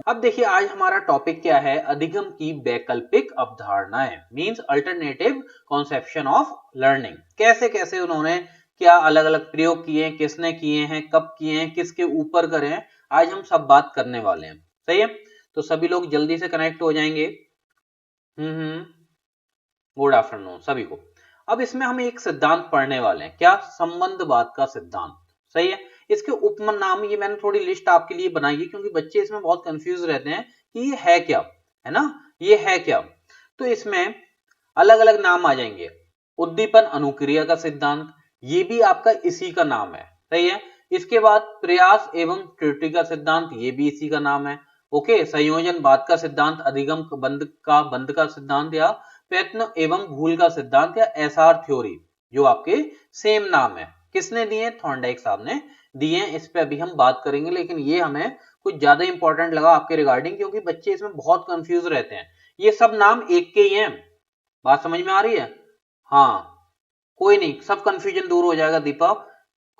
अब देखिए आज हमारा टॉपिक क्या है, अधिगम की वैकल्पिक अवधारणाएं, means alternative conception of learning. कैसे कैसे उन्होंने क्या अलग अलग प्रयोग किए हैं, किसने किए हैं, कब किए हैं, किसके ऊपर करें हैं, आज हम सब बात करने वाले हैं। सही है, तो सभी लोग जल्दी से कनेक्ट हो जाएंगे। गुड आफ्टरनून सभी को। अब इसमें हम एक सिद्धांत पढ़ने वाले हैं, क्या, संबंधवाद का सिद्धांत। सही है, इसके उपमान नाम ये मैंने थोड़ी लिस्ट आपके लिए बनाई है क्योंकि बच्चे इसमें बहुत कंफ्यूज रहते हैं कि ये है क्या, है ना, ये है क्या। तो इसमें अलग अलग नाम आ जाएंगे। उद्दीपन अनुक्रिया का सिद्धांत, ये भी आपका इसी का नाम है। सही है, इसके बाद प्रयास एवं त्रुटि का सिद्धांत, ये भी इसी का नाम है। ओके, संयोजनवाद का सिद्धांत, अधिगम बंध का सिद्धांत, या प्रयत्न एवं भूल का सिद्धांत, या एसआर थ्योरी, जो आपके सेम नाम है। किसने दिए, थॉर्नडाइक साहब ने दिए। इस पे अभी हम बात करेंगे, लेकिन ये हमें कुछ ज्यादा इंपॉर्टेंट लगा आपके रिगार्डिंग, क्योंकि बच्चे इसमें बहुत कंफ्यूज रहते हैं। ये सब नाम एक के ही हैं, बात समझ में आ रही है? हाँ, कोई नहीं, सब कंफ्यूजन दूर हो जाएगा दीपक।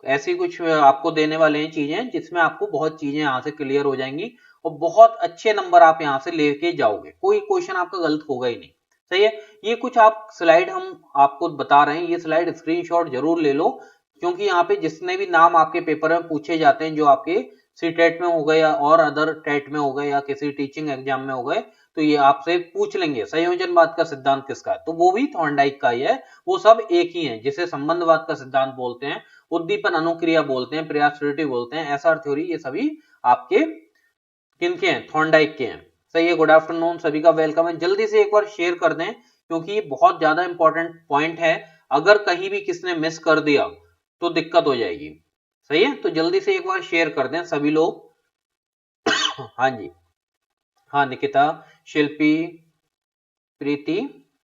ऐसी कुछ आपको देने वाले हैं चीजें जिसमें आपको बहुत चीजें यहाँ से क्लियर हो जाएंगी और बहुत अच्छे नंबर आप यहाँ से लेके जाओगे, कोई क्वेश्चन आपका गलत होगा ही नहीं। सही है, ये कुछ आप स्लाइड हम आपको बता रहे हैं, ये स्लाइड स्क्रीनशॉट जरूर ले लो, क्योंकि यहाँ पे जितने भी नाम आपके पेपर में पूछे जाते हैं, जो आपके सी टेट में हो गए या और अदर टेट में हो गए या किसी टीचिंग एग्जाम में हो गए, तो ये आपसे पूछ लेंगे संयोजनवाद का सिद्धांत किसका है, तो वो भी थॉर्नडाइक का ही है। वो सब एक ही है, जिसे संबंधवाद का सिद्धांत बोलते हैं, उद्दीपन अनुक्रिया बोलते हैं, प्रयास बोलते हैं, एसआर थ्योरी, ये सभी आपके किनके हैं, थॉर्नडाइक के हैं। सही है, गुड आफ्टरनून सभी का वेलकम है। जल्दी से एक बार शेयर कर दें क्योंकि ये बहुत ज्यादा इंपॉर्टेंट पॉइंट है, अगर कहीं भी किसने मिस कर दिया तो दिक्कत हो जाएगी। सही है, तो जल्दी से एक बार शेयर कर दें सभी लोग। हाँ जी, हाँ निकिता, शिल्पी, प्रीति,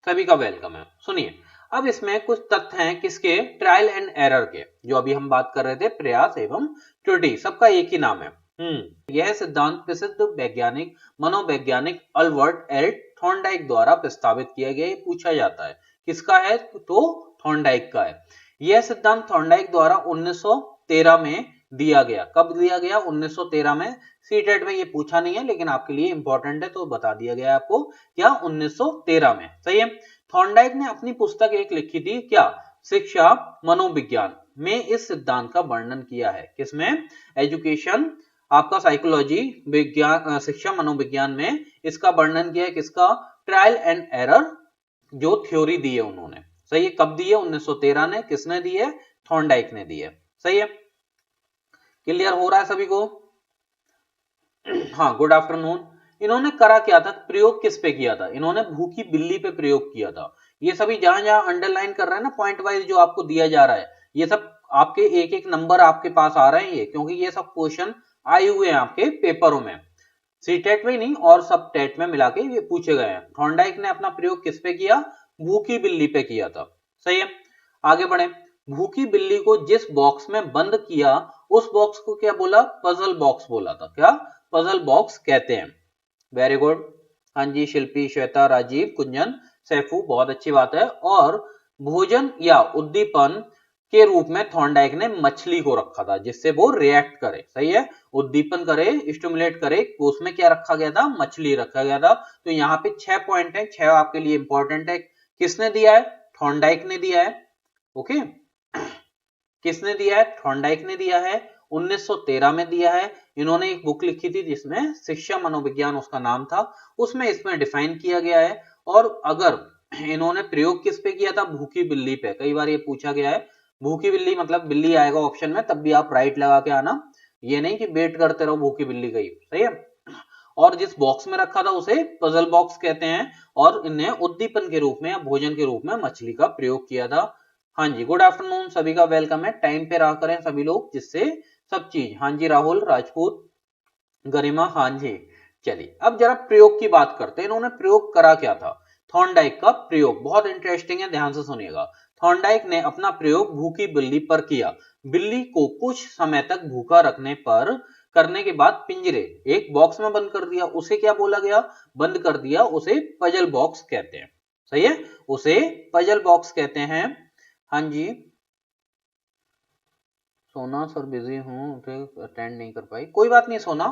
सभी का वेलकम है। सुनिए, अब इसमें कुछ तथ्य हैं किसके, ट्रायल एंड एरर के, जो अभी हम बात कर रहे थे, प्रयास एवं त्रुटि, सबका एक ही नाम है। यह सिद्धांत प्रसिद्ध वैज्ञानिक मनोवैज्ञानिक अल्बर्ट एल थॉर्नडाइक द्वारा प्रस्तावित किया गया, पूछा जाता है किसका है, तो थॉर्नडाइक का है। यह सिद्धांत थॉर्नडाइक द्वारा 1913 में दिया गया। कब दिया गया, 1913 में। सीटेट में ये पूछा नहीं है लेकिन आपके लिए इंपॉर्टेंट है तो बता दिया गया आपको, क्या 1913 में। सही है, थॉर्नडाइक ने अपनी पुस्तक एक लिखी थी, क्या, शिक्षा मनोविज्ञान में इस सिद्धांत का वर्णन किया है। किसमें, एजुकेशन आपका साइकोलॉजी विज्ञान, शिक्षा मनोविज्ञान में इसका वर्णन किया है। किसका, ट्रायल एंड एरर जो थ्योरी दी है उन्होंने। सही है, कब दी है, 1913 ने। किसने दी है, थॉर्नडाइक ने दी है। सही है, क्लियर हो रहा है सभी को? हाँ, गुड आफ्टरनून। इन्होंने करा क्या था, प्रयोग किस पे किया था, इन्होंने भूखी बिल्ली पे प्रयोग किया था। ये सभी जहां जहां अंडरलाइन कर रहे हैं ना, पॉइंट वाइज जो आपको दिया जा रहा है, ये सब आपके एक एक नंबर आपके पास आ रहे हैं ये, क्योंकि ये सब क्वेश्चन आए हुए हैं आपके पेपरों में, सी टेट में नहीं और सब टेट में मिला के ये पूछे गए हैं। थॉर्नडाइक ने अपना प्रयोग किस पे किया, भूखी बिल्ली पे किया था। सही है, आगे बढ़े। भूखी बिल्ली को जिस बॉक्स में बंद किया, उस बॉक्स को क्या बोला, पजल बॉक्स बोला था। क्या, पजल बॉक्स कहते हैं। वेरी गुड, हाँ जी, शिल्पी, श्वेता, राजीव, कुंजन, सैफू, बहुत अच्छी बात है। और भोजन या उद्दीपन के रूप में थॉर्नडाइक ने मछली को रखा था, जिससे वो रिएक्ट करे। सही है, उद्दीपन करे, स्टिमुलेट करे, तो उसमें क्या रखा गया था, मछली रखा गया था। तो यहाँ पे 6 पॉइंट है, 6 आपके लिए इंपॉर्टेंट है। किसने दिया है, थॉर्नडाइक ने दिया है। ओके, किसने दिया है, थॉर्नडाइक ने दिया है, 1913 में दिया है। इन्होंने एक बुक लिखी थी जिसमें शिक्षा मनोविज्ञान उसका नाम था, उसमें इसमें डिफाइन किया गया है। और अगर इन्होंने प्रयोग किस पे किया था, भूखी बिल्ली पे, कई बार ये पूछा गया है। भूखी बिल्ली मतलब बिल्ली आएगा ऑप्शन में, तब भी आप राइट लगा के आना, ये नहीं कि वेट करते रहो भूखी बिल्ली का ही। सही है, और जिस बॉक्स में रखा था उसे पजल बॉक्स कहते हैं, और इन्हें उद्दीपन के रूप में या भोजन के रूप में मछली का प्रयोग किया था। हाँ जी, गुड आफ्टरनून सभी का वेलकम है। टाइम पे रहा करें सभी लोग, जिससे सब चीज। हाँ जी, राहुल राजपूत, गरिमा, हाँ जी। चलिए अब जरा प्रयोग की बात करते हैं, इन्होंने प्रयोग करा क्या था। थॉर्नडाइक का प्रयोग बहुत इंटरेस्टिंग है, ध्यान से सुनिएगा। थॉर्नडाइक ने अपना प्रयोग भूखी बिल्ली पर किया। बिल्ली को कुछ समय तक भूखा रखने पर करने के बाद पिंजरे एक बॉक्स में बंद कर दिया, उसे क्या बोला गया, बंद कर दिया, उसे पजल बॉक्स कहते हैं। सही है, उसे पजल बॉक्स कहते हैं। हाँ जी, सोना सर बिजी हूँ, अटेंड नहीं कर पाई, कोई बात नहीं सोना,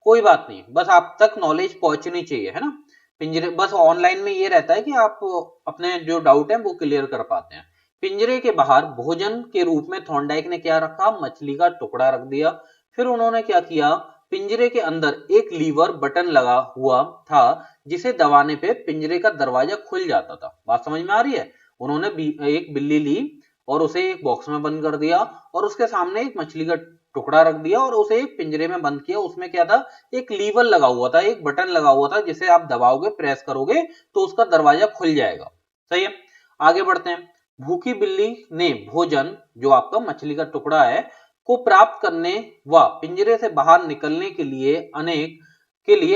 कोई बात नहीं, बस आप तक नॉलेज पहुंचनी चाहिए, है ना। पिंजरे, बस ऑनलाइन में ये रहता है कि आप अपने जो डाउट है वो क्लियर कर पाते हैं। पिंजरे के बाहर भोजन के रूप में थॉर्नडाइक ने क्या रखा, मछली का टुकड़ा रख दिया। फिर उन्होंने क्या किया, पिंजरे के अंदर एक लीवर बटन लगा हुआ था, जिसे दबाने पे पिंजरे का दरवाजा खुल जाता था। बात समझ में आ रही है। उन्होंने एक बिल्ली ली और उसे एक बॉक्स में बंद कर दिया और उसके सामने एक मछली का टुकड़ा रख दिया और उसे एक पिंजरे में बंद किया। उसमें क्या था, एक लीवर लगा हुआ था, एक बटन लगा हुआ था, जिसे आप दबाओगे, प्रेस करोगे तो उसका दरवाजा खुल जाएगा। सही है, आगे बढ़ते हैं। भूखी बिल्ली ने भोजन, जो आपका मछली का टुकड़ा है, को प्राप्त करने व पिंजरे से बाहर निकलने के लिए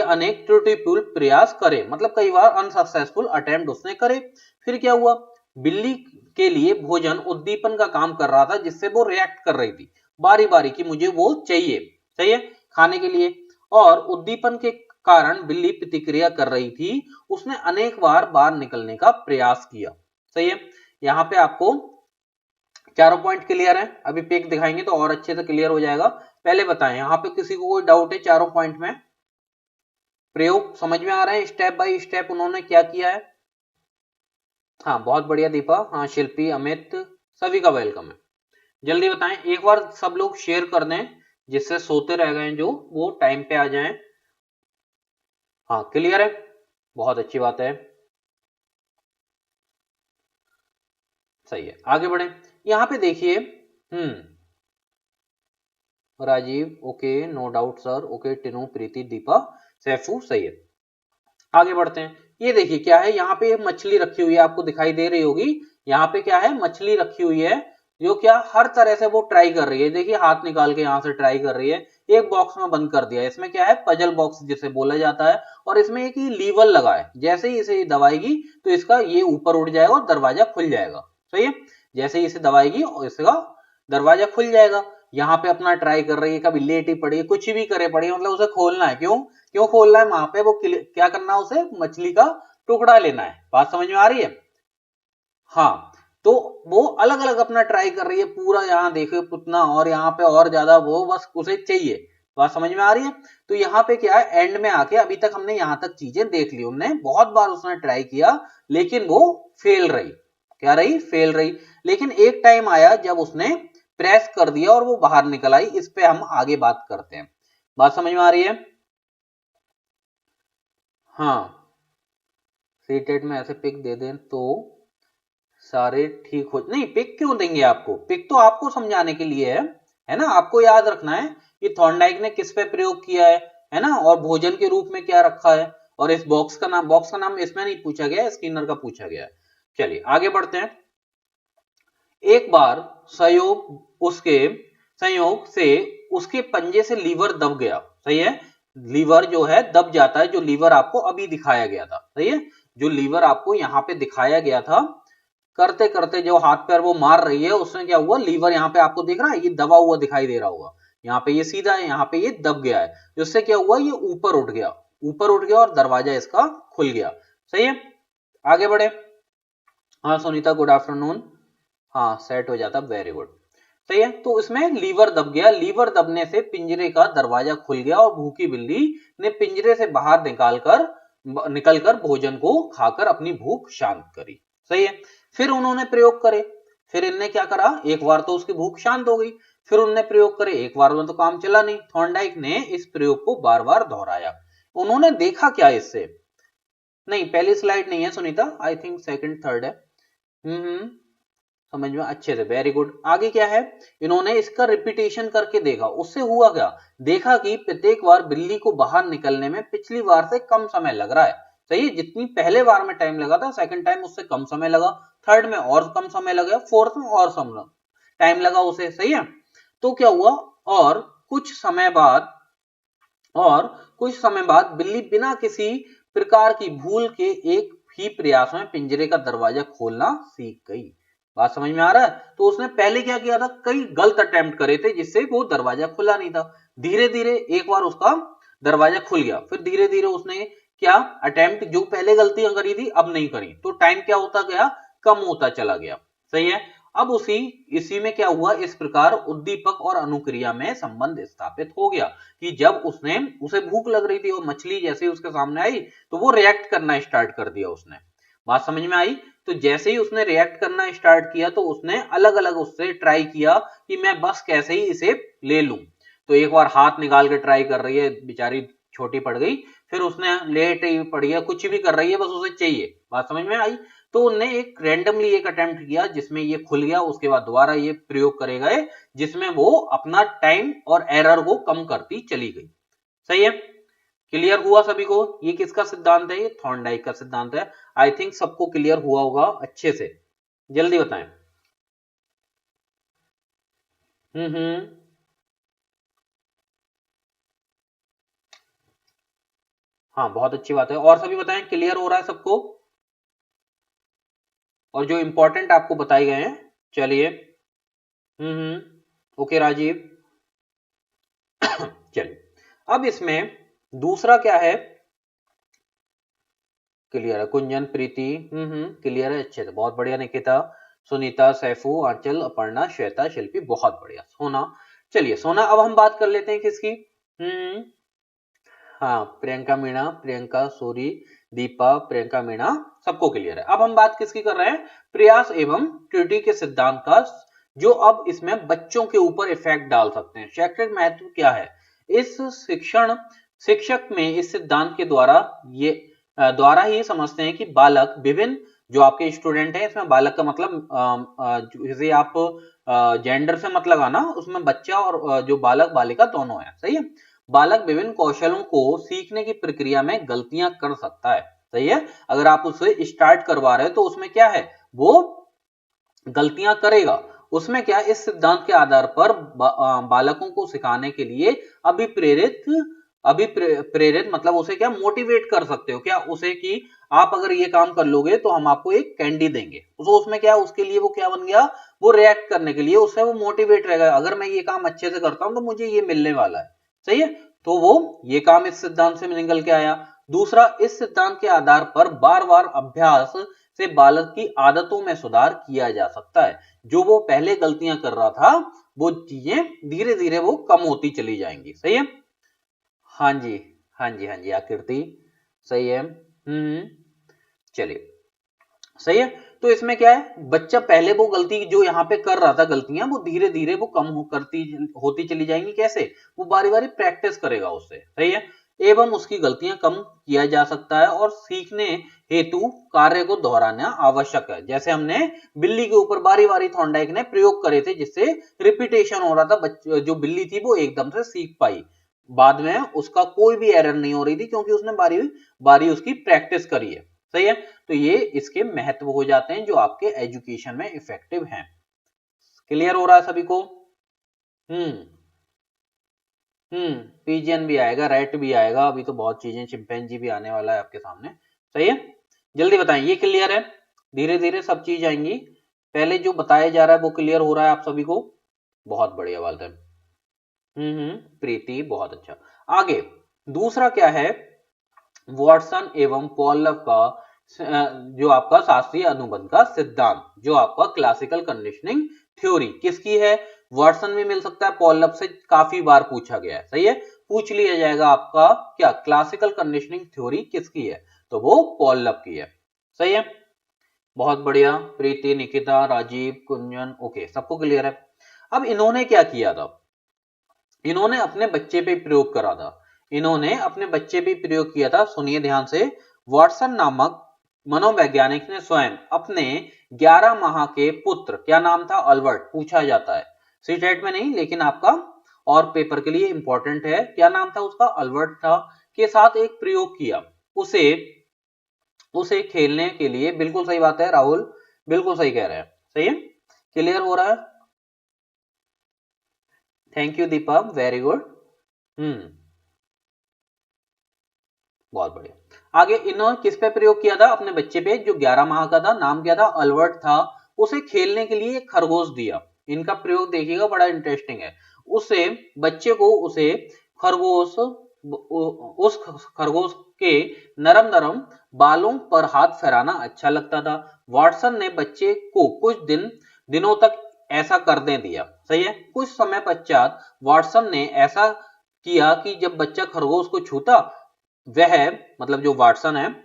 अनेक त्रुटिपूर्ण प्रयास करे, मतलब कई बार अनसक्सेसफुल अटेम्प्ट उसने करे। फिर क्या हुआ, बिल्ली के लिए भोजन उद्दीपन का काम कर रहा था, जिससे वो रिएक्ट कर रही थी बारी बारी की, मुझे वो चाहिए, सही है, खाने के लिए। और उद्दीपन के कारण बिल्ली प्रतिक्रिया कर रही थी, उसने अनेक बार बाहर निकलने का प्रयास किया। सही है, यहाँ पे आपको चारों पॉइंट क्लियर है। अभी पिक दिखाएंगे तो और अच्छे से क्लियर हो जाएगा। पहले बताएं, यहाँ पे किसी को कोई डाउट है चारों पॉइंट में? प्रयोग समझ में आ रहे हैं, स्टेप बाय स्टेप उन्होंने क्या किया है। हाँ बहुत बढ़िया दीपा, हाँ शिल्पी, अमित, सभी का वेलकम है। जल्दी बताएं, एक बार सब लोग शेयर कर दें, जिससे सोते रह गए जो वो टाइम पे आ जाएं। हाँ क्लियर है, बहुत अच्छी बात है, सही है, आगे बढ़े। यहाँ पे देखिए, Rajeev okay, no doubt sir, okay, Tinu, Preeti, Deepa, Saifu, सही है। आगे बढ़ते हैं, ये देखिए क्या है, यहाँ पे मछली रखी हुई है, आपको दिखाई दे रही होगी। यहाँ पे क्या है, मछली रखी हुई है, जो क्या हर तरह से वो ट्राई कर रही है। देखिए हाथ निकाल के यहाँ से ट्राई कर रही है। एक बॉक्स में बंद कर दिया, इसमें क्या है, पजल बॉक्स जिसे बोला जाता है। और इसमें एक ही लीवर लगा है, जैसे ही इसे दबाएगी तो इसका ये ऊपर उठ जाएगा और दरवाजा खुल जाएगा। सही है, जैसे ही इसे दबाएगी और इसका दरवाजा खुल जाएगा। यहाँ पे अपना ट्राई कर रही है, कभी लेटी पड़ी है, कुछ भी करे पड़ी, मतलब उसे खोलना है। क्यों क्यों खोलना है, वहां पे वो क्या करना है, उसे मछली का टुकड़ा लेना है। बात समझ में आ रही है। हाँ, तो वो अलग अलग अपना ट्राई कर रही है पूरा, यहाँ देखो कितना, और यहाँ पे और ज्यादा, वो बस उसे चाहिए। बात समझ में आ रही है। तो यहाँ पे क्या है, एंड में आके अभी तक हमने यहाँ तक चीजें देख ली, उनने बहुत बार उसने ट्राई किया, लेकिन वो फेल रही। क्या रही, फेल रही। लेकिन एक टाइम आया जब उसने प्रेस कर दिया और वो बाहर निकल आई। इस पे हम आगे बात करते हैं। बात समझ में आ रही है। हाँ, सीटेट में ऐसे पिक दे दें तो सारे ठीक हो, नहीं पिक क्यों देंगे आपको, पिक तो आपको समझाने के लिए है ना। आपको याद रखना है कि थॉर्नडाइक ने किस पे प्रयोग किया है ना, और भोजन के रूप में क्या रखा है। और इस बॉक्स का नाम इसमें नहीं पूछा गया, स्किनर का पूछा गया है। चलिए आगे बढ़ते हैं। एक बार संयोग से उसके पंजे से लीवर दब गया। सही है, लीवर जो है दब जाता है, जो लीवर आपको अभी दिखाया गया था। सही है, जो लीवर आपको यहाँ पे दिखाया गया था, करते करते जो हाथ पैर वो मार रही है, उसमें क्या हुआ, लीवर यहाँ पे आपको दिख रहा है, ये दबा हुआ दिखाई दे रहा होगा। यहाँ पे ये सीधा है, यहाँ पे ये दब गया है, जिससे क्या हुआ, ये ऊपर उठ गया, ऊपर उठ गया और दरवाजा इसका खुल गया। सही है, आगे बढ़े। हाँ सुनीता, गुड आफ्टरनून। हाँ सेट हो जाता, वेरी गुड। सही है, तो इसमें लीवर दब गया, लीवर दबने से पिंजरे का दरवाजा खुल गया और भूखी बिल्ली ने पिंजरे से बाहर निकलकर भोजन को खाकर अपनी भूख शांत करी। सही है, फिर उन्होंने प्रयोग करे। फिर इनने क्या करा, एक बार तो उसकी भूख शांत हो गई, फिर उन्होंने प्रयोग करे, एक बार में तो काम चला नहीं। थॉर्नडाइक ने इस प्रयोग को बार बार दोहराया। उन्होंने देखा क्या इससे, नहीं पहली स्लाइड नहीं है Sunita, I think second third है। समझ में अच्छे से, वेरी गुड। आगे क्या है, इन्होंने इसका रिपीटेशन करके देखा, उससे हुआ क्या, देखा कि प्रत्येक बार बिल्ली को बाहर निकलने में पिछली बार से कम समय लग रहा है। सही है, जितनी पहले बार में टाइम लगा था, सेकंड टाइम उससे कम समय लगा, थर्ड में और कम समय लगा, फोर्थ में और टाइम लगा उसे। सही है, तो क्या हुआ, और कुछ समय बाद बिल्ली बिना किसी प्रकार की भूल के एक ही प्रयास में पिंजरे का दरवाजा खोलना सीख गई। बात समझ में आ रहा है। तो उसने पहले क्या किया था, कई गलत अटेम्प्ट करे थे, जिससे वो दरवाजा खुला नहीं था। धीरे धीरे एक बार उसका दरवाजा खुल गया, फिर धीरे धीरे उसने क्या अटेम्प्ट, जो पहले गलतियां करी थी अब नहीं करी, तो टाइम क्या होता गया, कम होता चला गया। सही है, अब इसी में क्या हुआ, इस प्रकार उद्दीपक और अनुक्रिया में संबंध स्थापित हो गया कि जब उसे भूख लग रही थी और मछली जैसे ही उसके सामने आई तो वो रिएक्ट करना स्टार्ट कर दिया उसने। बात समझ में आई? तो जैसे ही उसने रिएक्ट करना स्टार्ट किया तो उसने अलग अलग उससे ट्राई किया कि मैं बस कैसे ही इसे ले लूं। तो एक बार हाथ निकाल के ट्राई कर रही है, बेचारी छोटी पड़ गई, फिर उसने लेट ही पड़ी है, कुछ भी कर रही है, बस उसे चाहिए। बात समझ में आई? तो उनने एक रैंडमली एक अटेम्प्ट किया जिसमें ये खुल गया, उसके बाद दोबारा ये प्रयोग करे गए जिसमें वो अपना टाइम और एरर को कम करती चली गई। सही है? क्लियर हुआ सभी को? ये किसका सिद्धांत है? ये थॉर्नडाइक का सिद्धांत है। आई थिंक सबको क्लियर हुआ होगा अच्छे से। जल्दी बताएं। हम्म। हाँ, बहुत अच्छी बात है। और सभी बताएं, क्लियर हो रहा है सबको? और जो इंपॉर्टेंट आपको बताए गए हैं, चलिए। ओके राजीव। चलिए, अब इसमें दूसरा क्या है? क्लियर है कुंजन, प्रीति, क्लियर है, अच्छे से, बहुत बढ़िया। निकिता, सुनीता, सैफू, आंचल, अपर्णा, श्वेता, शिल्पी, बहुत बढ़िया। सोना, चलिए सोना, अब हम बात कर लेते हैं किसकी? हम्म। हाँ, प्रियंका मीणा, प्रियंका, सूरी, दीपा, प्रियंका मीणा, सबको क्लियर है। अब हम बात किसकी कर रहे हैं? प्रयास एवं त्रुटि के सिद्धांत का, जो अब इसमें बच्चों के ऊपर इफेक्ट डाल सकते हैं। शैक्षिक महत्व क्या है? इस शिक्षक में इस सिद्धांत के द्वारा ये द्वारा ही समझते हैं कि बालक विभिन्न, जो आपके स्टूडेंट हैं, इसमें बालक का मतलब जैसे आप जेंडर से मत लगाना, उसमें बच्चा और जो बालक बालिका दोनों है। सही है? बालक विभिन्न कौशलों को सीखने की प्रक्रिया में गलतियां कर सकता है। सही है? अगर आप उसे स्टार्ट करवा रहे हो तो उसमें क्या है, वो गलतियां करेगा। उसमें क्या, इस सिद्धांत के आधार पर बालकों को सिखाने के लिए अभिप्रेरित मतलब उसे क्या मोटिवेट कर सकते हो क्या, उसे कि आप अगर ये काम कर लोगे तो हम आपको एक कैंडी देंगे। तो उसमें क्या, उसके लिए वो क्या बन गया, वो रिएक्ट करने के लिए, उससे वो मोटिवेट रहेगा, अगर मैं ये काम अच्छे से करता हूं तो मुझे ये मिलने वाला है। सही है? तो वो ये काम इस सिद्धांत से निकल के आया। दूसरा, इस सिद्धांत के आधार पर बार बार अभ्यास से बालक की आदतों में सुधार किया जा सकता है। जो वो पहले गलतियां कर रहा था, वो चीजें धीरे धीरे वो कम होती चली जाएंगी। सही है? हाँ जी, हाँ जी, हाँ जी, आकृति, सही है। चलिए, सही है। तो इसमें क्या है, बच्चा पहले वो गलती जो यहाँ पे कर रहा था, गलतियां वो धीरे धीरे वो कम करती होती चली जाएंगी। कैसे? वो बारी बारी प्रैक्टिस करेगा उससे। सही है? एवं उसकी गलतियां कम किया जा सकता है और सीखने हेतु कार्य को दोहराना आवश्यक है। जैसे हमने बिल्ली के ऊपर बारी बारी थॉर्नडाइक ने प्रयोग करे थे, जिससे रिपीटेशन हो रहा था, जो बिल्ली थी वो एकदम से सीख पाई, बाद में उसका कोई भी एरर नहीं हो रही थी क्योंकि उसने बारी बारी उसकी प्रैक्टिस करी है। सही है? तो ये इसके महत्व हो जाते हैं जो आपके एजुकेशन में इफेक्टिव हैं। क्लियर हो रहा है सभी को? हम्म। पीजियन भी आएगा, रेट भी आएगा, अभी तो बहुत चीजें, चिंपैंजी भी आने वाला है आपके सामने। सही है? जल्दी बताएं, ये क्लियर है? धीरे धीरे सब चीज आएंगी। पहले जो बताया जा रहा है वो क्लियर हो रहा है आप सभी को? बहुत बढ़िया बात है। प्रीति, बहुत अच्छा। आगे दूसरा क्या है, वॉटसन एवं पॉलव का जो आपका शास्त्रीय अनुबंध का सिद्धांत, जो आपका क्लासिकल कंडीशनिंग थ्योरी किसकी है? वॉटसन में मिल सकता है, पॉलव से काफी बार पूछा गया है। सही है? पूछ लिया जाएगा आपका, क्या क्लासिकल कंडीशनिंग थ्योरी किसकी है? तो वो पॉलव की है। सही है? बहुत बढ़िया। प्रीति, निकिता, राजीव, कुंजन, ओके, सबको क्लियर है। अब इन्होंने क्या किया था, इन्होंने अपने बच्चे पे प्रयोग करा था, इन्होंने अपने बच्चे पे प्रयोग किया था। सुनिए ध्यान से। वॉटसन नामक मनोवैज्ञानिक ने स्वयं अपने 11 माह के पुत्र, क्या नाम था, अल्बर्ट, पूछा जाता है, सीटेट में नहीं लेकिन आपका और पेपर के लिए इंपॉर्टेंट है, क्या नाम था उसका, अल्बर्ट था, के साथ एक प्रयोग किया। उसे उसे खेलने के लिए, बिल्कुल सही बात है राहुल, बिल्कुल सही कह रहे हैं। सही है? क्लियर हो रहा है? Thank you Deepak, very good. बहुत बढ़िया। आगे इन्होंने किस पे प्रयोग किया था? अपने बच्चे पे, जो 11 माह का था, नाम क्या था, अल्बर्ट था। उसे खेलने के लिए एक खरगोश दिया। इनका प्रयोग देखिएगा, बड़ा इंटरेस्टिंग है। उसे बच्चे को उसे खरगोश उस खरगोश के नरम नरम बालों पर हाथ फेराना अच्छा लगता था। वाटसन ने बच्चे को कुछ दिन दिनों तक ऐसा करने दिया। सही है। कुछ समय पश्चात वाटसन ने ऐसा किया कि जब बच्चा खरगोश को छूता, वह मतलब जो वाटसन है,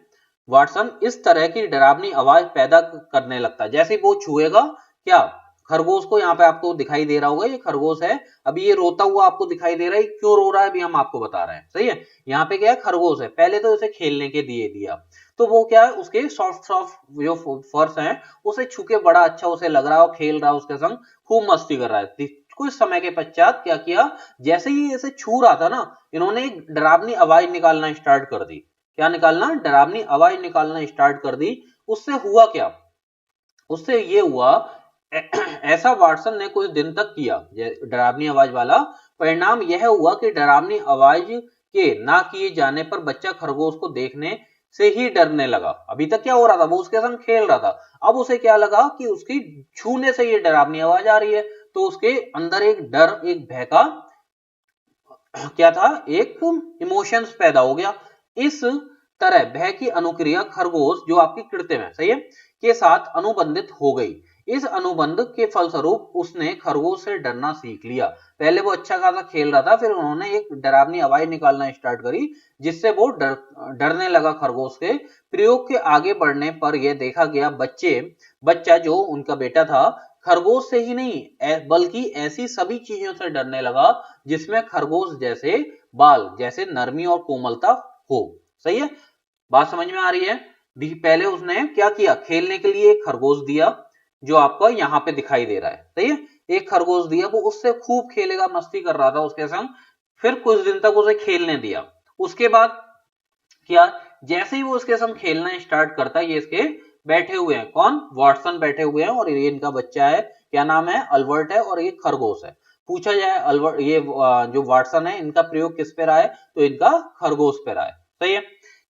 वाटसन इस तरह की डरावनी आवाज पैदा करने लगता है। जैसे ही वो छुएगा क्या, खरगोश को, यहाँ पे आपको दिखाई दे रहा होगा ये खरगोश है, अभी ये रोता हुआ आपको दिखाई दे रहा है। क्यों रो रहा है अभी हम आपको बता रहे हैं। सही है। यहाँ पे क्या है, खरगोश है, पहले तो इसे खेलने के लिए दिया, तो वो क्या है, उसके सॉफ्ट सॉफ्ट जो फर्श है उसे छू के बड़ा अच्छा उसे लग रहा है और खेल रहा है उसके संग, खूब मस्ती कर रहा है। कुछ समय के पश्चात क्या किया, जैसे ही इसे छू रहा था ना, इन्होंने एक डरावनी आवाज निकालना स्टार्ट कर दी। क्या निकालना, डरावनी आवाज निकालना स्टार्ट कर दी। उससे हुआ क्या, उससे ये हुआ, ऐसा वाटसन ने कुछ दिन तक किया डरावनी आवाज वाला। परिणाम यह हुआ कि डरावनी आवाज के ना किए जाने पर बच्चा खरगोश को देखने से ही डरने लगा। अभी तक क्या हो रहा था, वो उसके संग खेल रहा था, अब उसे क्या लगा कि उसकी छूने से ये डरावनी आवाज आ रही है, तो उसके अंदर एक डर, एक भय का क्या था, एक इमोशंस पैदा हो गया। इस तरह भय की अनुक्रिया खरगोश, जो आपकी कृत्रिम है, सही है, के साथ अनुबंधित हो गई। इस अनुबंध के फलस्वरूप उसने खरगोश से डरना सीख लिया। पहले वो अच्छा खासा खेल रहा था, फिर उन्होंने एक डरावनी आवाज निकालना स्टार्ट करी, जिससे वो डरने लगा खरगोश से। प्रयोग के आगे बढ़ने पर यह देखा गया, बच्चा जो उनका बेटा था, खरगोश से ही नहीं बल्कि ऐसी सभी चीजों से डरने लगा जिसमें खरगोश जैसे बाल, जैसे नरमी और कोमलता हो। सही है, बात समझ में आ रही है। पहले उसने क्या किया, खेलने के लिए एक खरगोश दिया, जो आपको यहाँ पे दिखाई दे रहा है। सही है, एक खरगोश दिया, वो उससे खूब खेलेगा, मस्ती कर रहा था उसके संग। फिर कुछ दिन तक उसे खेलने दिया। उसके बाद क्या, जैसे ही वो उसके संग खेलना स्टार्ट करता है, ये इसके बैठे हुए हैं, कौन, वाटसन बैठे हुए हैं, और ये इनका बच्चा है, क्या नाम है, अल्बर्ट है, और ये खरगोश है। पूछा जाए अल्बर्ट, ये जो वाटसन है, इनका प्रयोग किस पे रहा है, तो इनका खरगोश पे रहा है। सही है।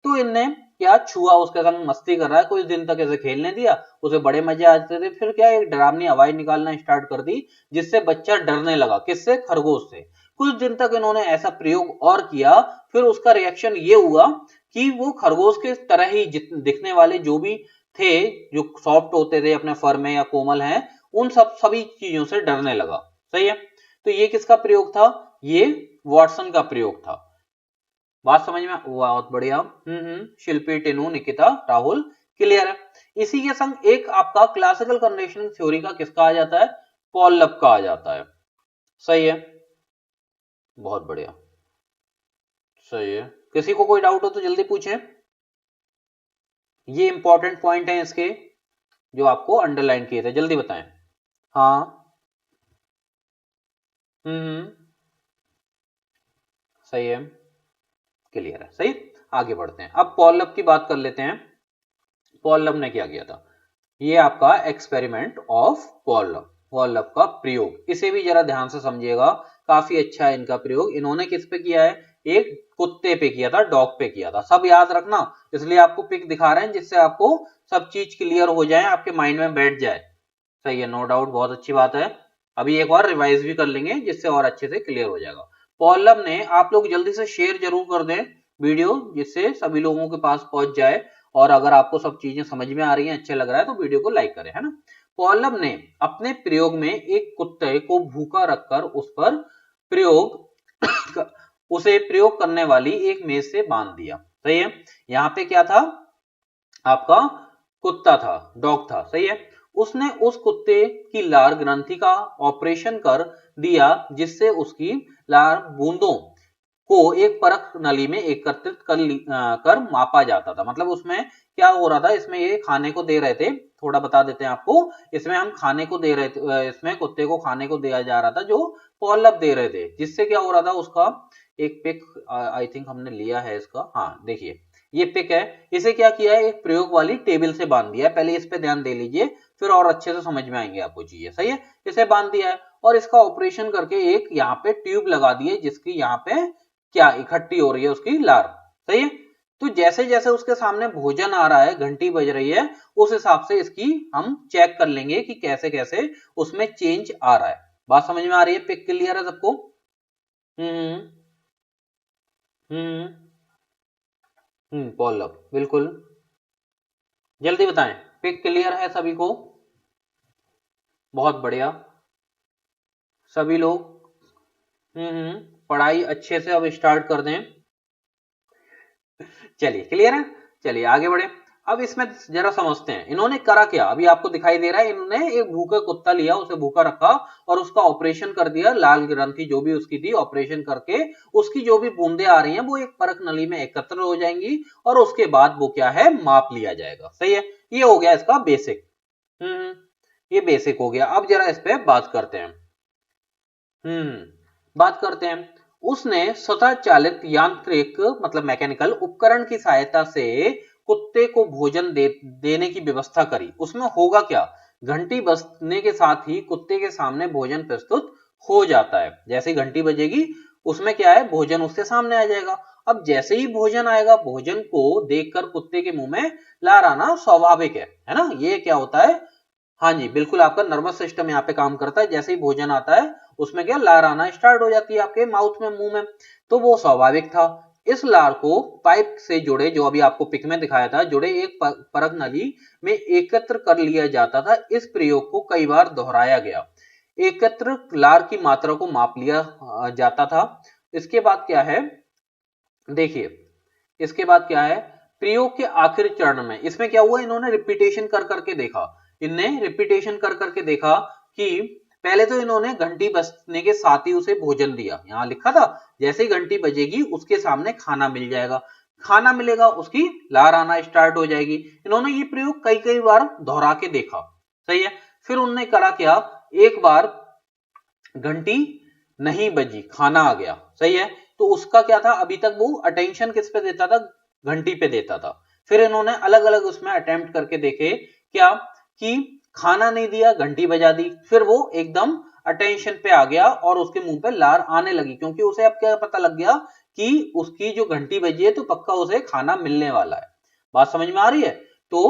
तो इनने क्या छुआ, उसके संग मस्ती कर रहा है, कुछ दिन तक इसे खेलने दिया, उसे बड़े मजे आते थे। फिर क्या, एक डरावनी आवाज निकालना स्टार्ट कर दी, जिससे बच्चा डरने लगा, किससे, खरगोश से। कुछ दिन तक इन्होंने ऐसा प्रयोग और किया, फिर उसका रिएक्शन ये हुआ कि वो खरगोश के तरह ही दिखने वाले जो भी थे, जो सॉफ्ट होते थे अपने फर में या कोमल हैं, उन सभी चीजों से डरने लगा। सही है। तो ये किसका प्रयोग था, ये वाटसन का प्रयोग था। बात समझ में, बहुत बढ़िया। शिल्पी, टिनू, निकिता, राहुल, क्लियर है। इसी के संग एक आपका क्लासिकल कंडीशनिंग थ्योरी का किसका आ जाता है, पॉलप का आ जाता है। सही है, बहुत बढ़िया, सही है। किसी को कोई डाउट हो तो जल्दी पूछें, ये इंपॉर्टेंट पॉइंट है इसके, जो आपको अंडरलाइन किए थे, जल्दी बताएं। हाँ। हम्म, सही है, क्लियर है, सही। आगे बढ़ते हैं, अब पॉलप की बात कर लेते हैं। पॉलप ने क्या किया था, ये आपका एक्सपेरिमेंट ऑफ पॉलप, पॉलप का प्रयोग, इसे भी जरा ध्यान से समझिएगा, काफी अच्छा है इनका प्रयोग। इन्होंने किस पे किया है, एक कुत्ते पे किया था, डॉग पे किया था, सब याद रखना, इसलिए आपको पिक दिखा रहे हैं, जिससे आपको सब चीज क्लियर हो जाए, आपके माइंड में बैठ जाए। सही है, नो डाउट, बहुत अच्छी बात है। अभी एक बार रिवाइज भी कर लेंगे, जिससे और अच्छे से क्लियर हो जाएगा। पॉलम ने, आप लोग जल्दी से शेयर जरूर कर दें वीडियो, जिससे सभी लोगों के पास पहुंच जाए, और अगर आपको सब चीजें समझ में आ रही हैं, अच्छा लग रहा है, तो वीडियो को लाइक करें, है ना। पॉलम ने अपने प्रयोग में एक कुत्ते को भूखा रखकर उस पर प्रयोग उसे प्रयोग करने वाली एक मेज से बांध दिया। सही है, यहाँ पे क्या था, आपका कुत्ता था, डॉग था। सही है, उसने उस कुत्ते की लार ग्रंथि का ऑपरेशन कर दिया, जिससे उसकी लार बूंदों को एक परख नली में एकत्रित कर मापा जाता था। मतलब उसमें क्या हो रहा था, इसमें ये खाने को दे रहे थे, थोड़ा बता देते हैं आपको, इसमें हम खाने को दे रहे थे, इसमें कुत्ते को खाने को दिया जा रहा था, जो पॉलप दे रहे थे, जिससे क्या हो रहा था, उसका एक पिक आई थिंक हमने लिया है इसका, हाँ देखिए, ये पिक है। इसे क्या किया है, एक प्रयोग वाली टेबल से बांध दिया है, पहले इस पे ध्यान दे लीजिए, फिर और अच्छे से समझ में आएंगे आपको चीजें। सही है, इसे बांध दिया है, और इसका ऑपरेशन करके एक यहाँ पे ट्यूब लगा दी है, जिसकी यहाँ पे क्या इकट्ठी हो रही है, उसकी लार। सही है, तो जैसे जैसे उसके सामने भोजन आ रहा है, घंटी बज रही है, उस हिसाब से इसकी हम चेक कर लेंगे कि कैसे कैसे उसमें चेंज आ रहा है। बात समझ में आ रही है, पिक क्लियर है सबको। हम्म हम्म पॉलअप बिल्कुल, जल्दी बताएं, पिक क्लियर है सभी को। बहुत बढ़िया। सभी लोग पढ़ाई अच्छे से अब स्टार्ट कर दें। चलिए क्लियर है। चलिए आगे बढ़े। अब इसमें जरा समझते हैं इन्होंने करा क्या। अभी आपको दिखाई दे रहा है इन्होंने एक भूखा कुत्ता लिया, उसे भूखा रखा और उसका ऑपरेशन कर दिया। लाल ग्रंथि जो भी उसकी थी ऑपरेशन करके उसकी जो भी बूंदे आ रही हैं वो एक परख नली में एकत्र हो जाएंगी और उसके बाद वो क्या है माप लिया जाएगा। सही है, ये हो गया इसका बेसिक। ये बेसिक हो गया। अब जरा इस पे बात करते हैं। बात करते हैं। उसने स्वतः चालित यांत्रिक मतलब मैकेनिकल उपकरण की सहायता से कुत्ते को भोजन देने की व्यवस्था करी। उसमें होगा क्या, घंटी बजने के साथ ही कुत्ते के सामने भोजन प्रस्तुत हो जाता है। जैसे घंटी बजेगी उसमें क्या है, भोजन उसके सामने आ जाएगा। अब जैसे ही भोजन आएगा, भोजन को देखकर कुत्ते के मुंह में लार आना स्वाभाविक है ना। ये क्या होता है, हाँ जी बिल्कुल, आपका नर्वस सिस्टम यहाँ पे काम करता है। जैसे ही भोजन आता है उसमें क्या लार आना स्टार्ट हो जाती है आपके माउथ में, मुंह में, तो वो स्वाभाविक था। इस लार को पाइप से जुड़े, जो अभी आपको पिक में दिखाया था, जुड़े एक परत नली में एकत्र कर लिया जाता था। इस प्रयोग को कई बार दोहराया गया। एकत्र लार की मात्रा को माप लिया जाता था। इसके बाद क्या है, देखिए इसके बाद क्या है, प्रयोग के आखिरी चरण में इसमें क्या हुआ, इन्होंने रिपीटेशन कर करके देखा। इनने रिपीटेशन कर करके देखा कि पहले तो इन्होंने घंटी बजने के साथ ही उसे भोजन दिया। यहां लिखा था जैसे ही घंटी बजेगी उसके सामने खाना मिल जाएगा। खाना मिलेगा उसकी लार आना स्टार्ट हो जाएगी। इन्होंने ये प्रयोग कई कई बार दोहरा के देखा। सही है। फिर उन्होंने करा क्या, एक बार घंटी नहीं बजी, खाना आ गया। सही है। तो उसका क्या था, अभी तक वो अटेंशन किस पे देता था, घंटी पे देता था। फिर इन्होंने अलग अलग उसमें अटेम्प्ट करके देखे क्या, कि खाना नहीं दिया, घंटी बजा दी, फिर वो एकदम अटेंशन पे आ गया और उसके मुंह पे लार आने लगी, क्योंकि उसे अब क्या पता लग गया कि उसकी जो घंटी बजी है तो पक्का उसे खाना मिलने वाला है। बात समझ में आ रही है। तो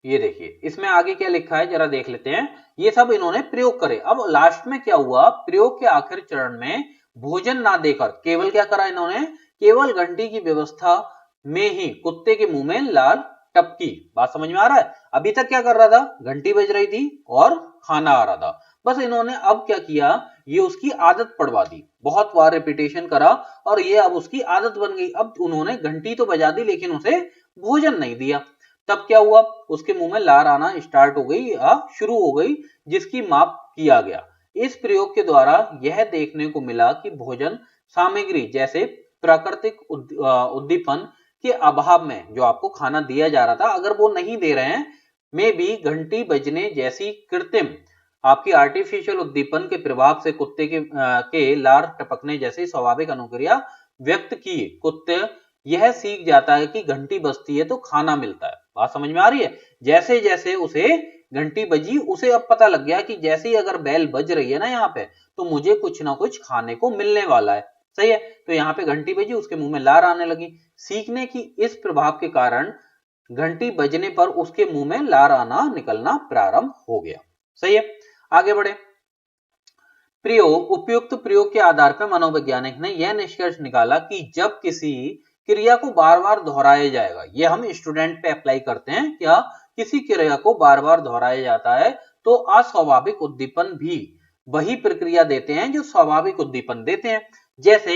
ये देखिए इसमें आगे क्या लिखा है जरा देख लेते हैं। ये सब इन्होंने प्रयोग करे। अब लास्ट में क्या हुआ, प्रयोग के आखिरी चरण में भोजन ना देकर केवल क्या करा इन्होंने, केवल घंटी की व्यवस्था में ही कुत्ते के मुंह में लाल टपकी। बात समझ में आ रहा है। अभी तक क्या कर रहा था, घंटी बज रही थी और खाना आ रहा था। बस इन्होंने अब क्या किया, ये उसकी आदत पड़वा दी, बहुत बार रिपीटेशन करा और ये अब उसकी आदत बन गई। अब उन्होंने घंटी तो बजा दी लेकिन उसे भोजन नहीं दिया। तब क्या हुआ, उसके मुंह में लार आना स्टार्ट हो गई या शुरू हो गई, जिसकी माप किया गया। इस प्रयोग के द्वारा यह देखने को मिला कि भोजन सामग्री जैसे प्राकृतिक उद्दीपन के अभाव में जो आपको खाना दिया जा रहा था, अगर वो नहीं दे रहे हैं, में भी घंटी बजने जैसी कृत्रिम आपकी आर्टिफिशियल उद्दीपन के प्रभाव से कुत्ते के लार टपकने जैसी स्वाभाविक अनुक्रिया व्यक्त की। कुत्ते यह सीख जाता है कि घंटी बजती है तो खाना मिलता है। बात समझ में आ रही है। जैसे जैसे उसे घंटी बजी, उसे अब पता लग गया कि जैसे ही अगर बैल बज रही है ना यहाँ पे, तो मुझे कुछ ना कुछ खाने को मिलने वाला है। सही है। तो यहाँ पे घंटी बजी, उसके मुंह में लार आने लगी। सीखने की इस प्रभाव के कारण घंटी बजने पर उसके मुंह में लार आना निकलना प्रारंभ हो गया। सही है। आगे बढ़े। प्रयोग, उपयुक्त प्रयोग के आधार पर मनोवैज्ञानिक ने यह निष्कर्ष निकाला कि जब किसी क्रिया को बार बार दोहराया जाएगा, ये हम स्टूडेंट पे अप्लाई करते हैं, क्या किसी क्रिया को बार बार दोहराया जाता है तो अस्वाभाविक उद्दीपन भी वही प्रक्रिया देते हैं जो स्वाभाविक उद्दीपन देते हैं। जैसे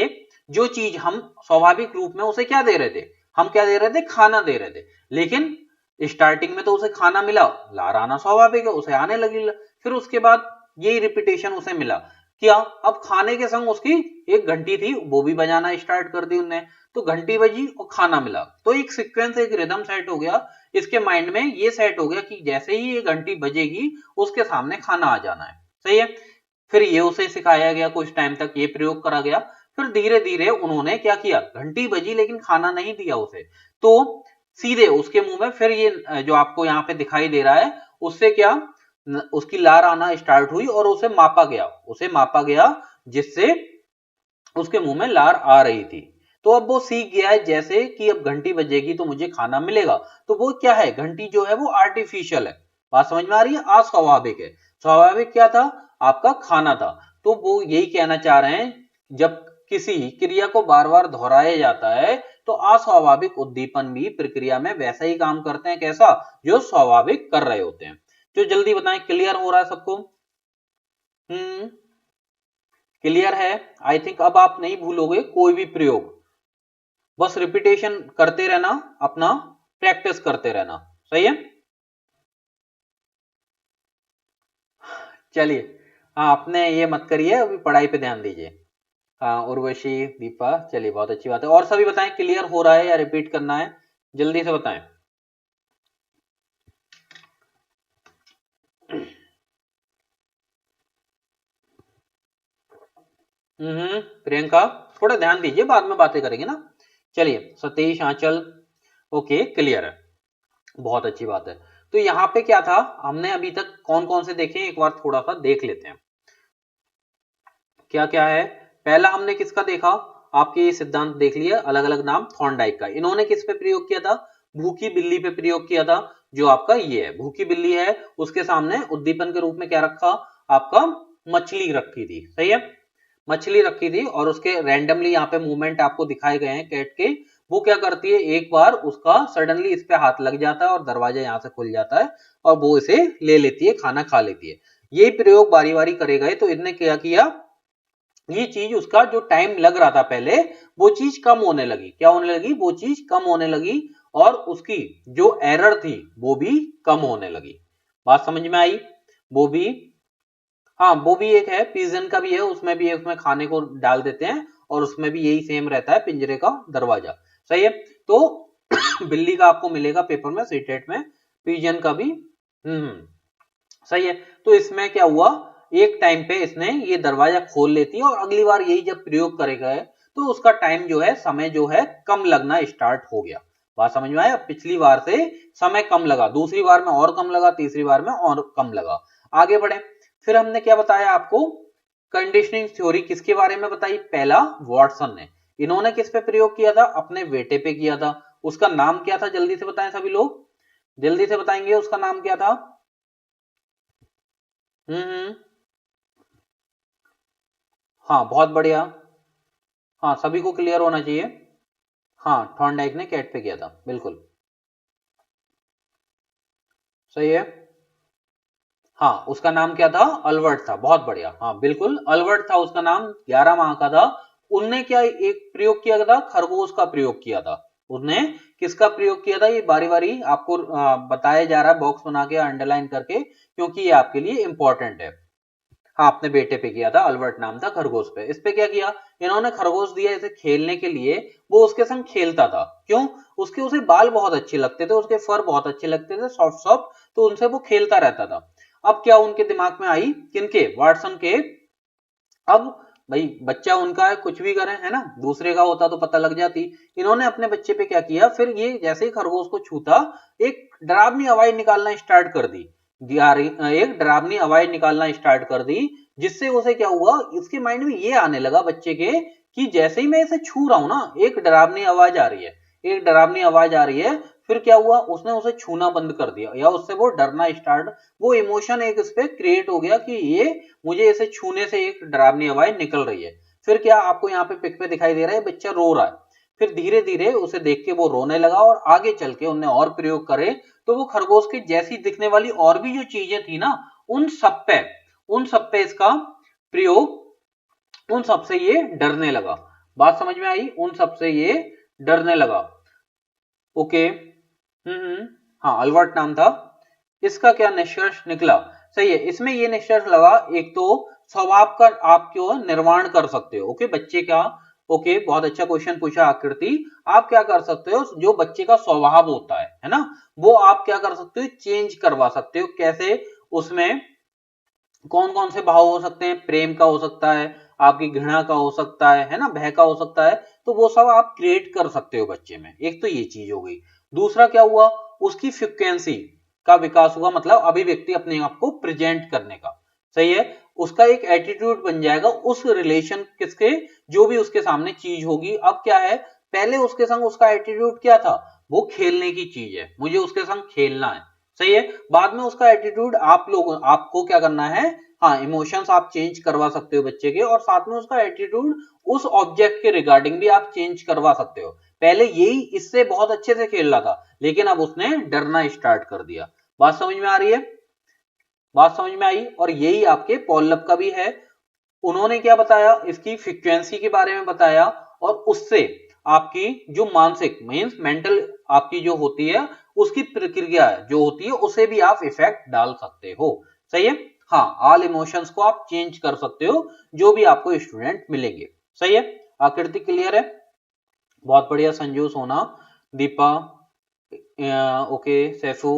जो चीज हम स्वाभाविक रूप में उसे क्या दे रहे थे, हम क्या दे रहे थे, खाना दे रहे थे, लेकिन स्टार्टिंग में तो उसे खाना मिला, लार आना स्वाभाविक है, उसे आने लगी। फिर उसके बाद यही रिपीटेशन उसे मिला, क्या अब खाने के संग उसकी एक घंटी थी वो भी बजाना स्टार्ट कर दी उनने, तो घंटी बजी और खाना मिला, तो एक सीक्वेंस, एक रिदम सेट हो गया इसके माइंड में। ये सेट हो गया कि जैसे ही ये घंटी बजेगी उसके सामने खाना आ जाना है। सही है। फिर ये उसे सिखाया गया, कुछ टाइम तक ये प्रयोग करा गया। फिर धीरे धीरे उन्होंने क्या किया, घंटी बजी लेकिन खाना नहीं दिया उसे, तो सीधे उसके मुंह में फिर ये जो आपको यहाँ पे दिखाई दे रहा है, उससे क्या उसकी लार आना स्टार्ट हुई और उसे मापा गया जिससे उसके मुंह में लार आ रही थी। तो अब वो सीख गया है जैसे कि अब घंटी बजेगी तो मुझे खाना मिलेगा। तो वो क्या है, घंटी जो है वो आर्टिफिशियल है। बात समझ में आ रही है। अस्वाभाविक है। स्वाभाविक क्या था, आपका खाना था। तो वो यही कहना चाह रहे हैं, जब किसी क्रिया को बार बार दोहराया जाता है तो अस्वाभाविक उद्दीपन भी प्रक्रिया में वैसा ही काम करते हैं, कैसा, जो स्वाभाविक कर रहे होते हैं। जो जल्दी बताएं, क्लियर हो रहा है सबको? क्लियर है? आई थिंक अब आप नहीं भूलोगे कोई भी प्रयोग, बस रिपीटेशन करते रहना, अपना प्रैक्टिस करते रहना। सही है? चलिए, हाँ अपने ये मत करिए, अभी पढ़ाई पे ध्यान दीजिए। हाँ उर्वशी, दीपा, चलिए बहुत अच्छी बात है। और सभी बताएं क्लियर हो रहा है या रिपीट करना है, जल्दी से बताएं। प्रियंका, थोड़ा ध्यान दीजिए, बाद में बातें करेंगे ना। चलिए सतीश, आंचल, ओके क्लियर है, बहुत अच्छी बात है। तो यहाँ पे क्या था, हमने अभी तक कौन कौन से देखे, एक बार थोड़ा सा देख लेते हैं क्या क्या है। पहला हमने किसका देखा, आपके ये सिद्धांत देख लिया, अलग अलग नाम थॉर्नडाइक का। इन्होंने किस पे प्रयोग किया था, भूखी बिल्ली पे प्रयोग किया था। जो आपका ये है, भूखी बिल्ली है, उसके सामने उद्दीपन के रूप में क्या रखा, आपका मछली रखी थी। सही है, मछली रखी थी, और उसके रैंडमली यहाँ पे मूवमेंट आपको दिखाए गए हैं कैट के। वो क्या करती है, एक बार उसका सडनली इस पे हाथ लग जाता है और दरवाजा यहाँ से खुल जाता है और वो इसे ले लेती है, खाना खा लेती है। ये प्रयोग बारी बारी करे गए, तो इनने क्या किया, ये चीज उसका जो टाइम लग रहा था पहले, वो चीज कम होने लगी। क्या होने लगी, वो चीज कम होने लगी, और उसकी जो एरर थी वो भी कम होने लगी। बात समझ में आई? वो भी, हाँ वो भी एक है, पिजन का भी है, उसमें भी है, उसमें खाने को डाल देते हैं और उसमें भी यही सेम रहता है, पिंजरे का दरवाजा। सही है, तो बिल्ली का आपको मिलेगा पेपर में, सीटेट में, पिजन का भी। सही है। तो इसमें क्या हुआ, एक टाइम पे इसने ये दरवाजा खोल लेती है, और अगली बार यही जब प्रयोग करेगा तो उसका टाइम जो है, समय जो है कम लगना स्टार्ट हो गया। बात समझ में आया? पिछली बार से समय कम लगा, दूसरी बार में और कम लगा, तीसरी बार में और कम लगा। आगे बढ़े, फिर हमने क्या बताया आपको, कंडीशनिंग थ्योरी किसके बारे में बताई, पहला वॉटसन ने। इन्होंने किस पे प्रयोग किया था, अपने बेटे पे किया था। उसका नाम क्या था, जल्दी से बताएं सभी लोग, जल्दी से बताएंगे उसका नाम क्या था। हम्म, हाँ बहुत बढ़िया, हाँ सभी को क्लियर होना चाहिए। हाँ थॉर्नडाइक ने कैट पे किया था, बिल्कुल सही है। हाँ उसका नाम क्या था, अल्बर्ट था, बहुत बढ़िया, हाँ बिल्कुल अल्बर्ट था उसका नाम, 11 माह का था। उनने क्या एक प्रयोग किया था, खरगोश का प्रयोग किया था। उसने किसका प्रयोग किया था, ये बारी बारी आपको बताया जा रहा है, बॉक्स बना के अंडरलाइन करके, क्योंकि ये आपके लिए इंपॉर्टेंट है। हाँ अपने बेटे पे किया था, अल्बर्ट नाम था खरगोश पे। इस पे क्या किया, इन्होंने खरगोश दिया इसे खेलने के लिए, वो उसके संग खेलता था। क्यों, उसके उसे बाल बहुत अच्छे लगते थे, उसके फर बहुत अच्छे लगते थे, सॉफ्ट सॉफ्ट, तो उनसे वो खेलता रहता था। अब क्या उनके दिमाग में आई, किनके, वाटसन के, अब भाई बच्चा उनका है, कुछ भी करें, है ना, दूसरे का होता तो पता लग जाती। इन्होंने अपने बच्चे पे क्या किया, फिर ये जैसे ही खरगोश को छूता, एक डरावनी आवाज निकालना स्टार्ट कर दी, एक डरावनी आवाज निकालना स्टार्ट कर दी, जिससे उसे क्या हुआ, इसके माइंड में ये आने लगा बच्चे के, कि जैसे ही मैं इसे छू रहा हूं ना, एक डरावनी आवाज आ रही है, एक डरावनी आवाज आ रही है। फिर क्या हुआ, उसने उसे छूना बंद कर दिया, या उससे वो डरना स्टार्ट, वो इमोशन एक इस पे क्रिएट हो गया कि ये, मुझे इसे छूने से एक डरावनी आवाज निकल रही है। फिर क्या आपको यहाँ पे पिक पे दिखाई दे रहा है, बच्चा रो रहा है। फिर धीरे धीरे उसे देख के वो रोने लगा, और आगे चल के उनने और प्रयोग करे, तो वो खरगोश के जैसी दिखने वाली और भी जो चीजें थी ना, उन सब पे इसका प्रयोग, उन सब से ये डरने लगा। बात समझ में आई, उन सब से ये डरने लगा। ओके, हाँ अल्बर्ट नाम था। इसका क्या निष्कर्ष निकला, सही है, इसमें ये निष्कर्ष लगा, एक तो स्वभाव का आप क्यों निर्माण कर सकते हो, ओके बच्चे का, ओके बहुत अच्छा क्वेश्चन पूछा आकृति। आप क्या कर सकते हो, जो बच्चे का स्वभाव होता है ना, वो आप क्या कर सकते हो, चेंज करवा सकते हो। कैसे, उसमें कौन कौन से भाव हो सकते हैं, प्रेम का हो सकता है, आपकी घृणा का हो सकता है ना, भय का हो सकता है, तो वो सब आप क्रिएट कर सकते हो बच्चे में। एक तो ये चीज हो गई। दूसरा क्या हुआ, उसकी फ्रिक्वेंसी का विकास हुआ, मतलब अभिव्यक्ति अपने आप को प्रेजेंट करने का। सही है, उसका एक एटीट्यूड बन जाएगा उस रिलेशन किसके, जो भी उसके सामने चीज होगी। अब क्या है, पहले उसके संग उसका एटीट्यूड क्या था, वो खेलने की चीज है, मुझे उसके संग खेलना है। सही है, बाद में उसका एटीट्यूड आप लोग, आपको क्या करना है, हाँ इमोशंस आप चेंज करवा सकते हो बच्चे के, और साथ में उसका एटीट्यूड उस ऑब्जेक्ट के रिगार्डिंग भी आप चेंज करवा सकते हो। पहले यही इससे बहुत अच्छे से खेल रहा था, लेकिन अब उसने डरना स्टार्ट कर दिया। बात समझ में आ रही है? बात समझ में आई? और यही आपके पॉलप का भी है। उन्होंने क्या बताया, इसकी फ्रीक्वेंसी के बारे में बताया, और उससे आपकी जो मानसिक मीन्स मेंटल आपकी जो होती है उसकी प्रक्रिया जो होती है उसे भी आप इफेक्ट डाल सकते हो। सही है? हाँ, ऑल इमोशंस को आप चेंज कर सकते हो जो भी आपको स्टूडेंट मिलेंगे। सही है? आकृति क्लियर है? बहुत बढ़िया। संजू, सोना, दीपा, ओके, सैफू,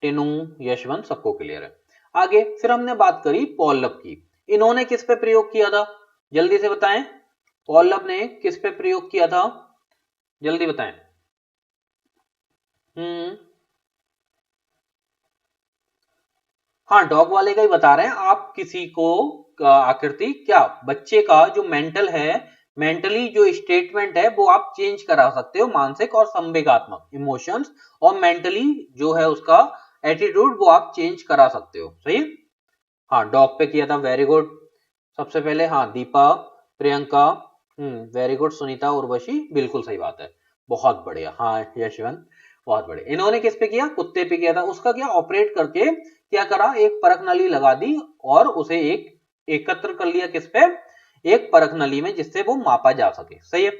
टेनू, यशवंत, सबको क्लियर है। आगे फिर हमने बात करी पॉलप की। इन्होंने किस पे प्रयोग किया था, जल्दी से बताएं। पॉलप ने किस पे प्रयोग किया था, जल्दी बताएं। हाँ, डॉग वाले का ही बता रहे हैं। आप किसी को आकृति क्या बच्चे का जो मेंटल है, मेंटली जो स्टेटमेंट है वो आप चेंज करा सकते हो, मानसिक और संवेगात्मक इमोशंस, और मेंटली जो है उसका एटीट्यूड वो आप चेंज करा सकते हो। सही है? हाँ, डॉग पे किया था, वेरी गुड। सबसे पहले हाँ, दीपा, प्रियंका, वेरी गुड, सुनीता, उर्वशी, बिल्कुल सही बात है, बहुत बढ़िया। हाँ यशवंत, बहुत बढ़िया। इन्होंने किस पे किया, कुत्ते पे किया था। उसका क्या, ऑपरेट करके क्या करा, एक परख नली लगा दी और उसे एक एकत्र कर लिया, किस पे, एक परख नली में, जिससे वो मापा जा सके। सही है?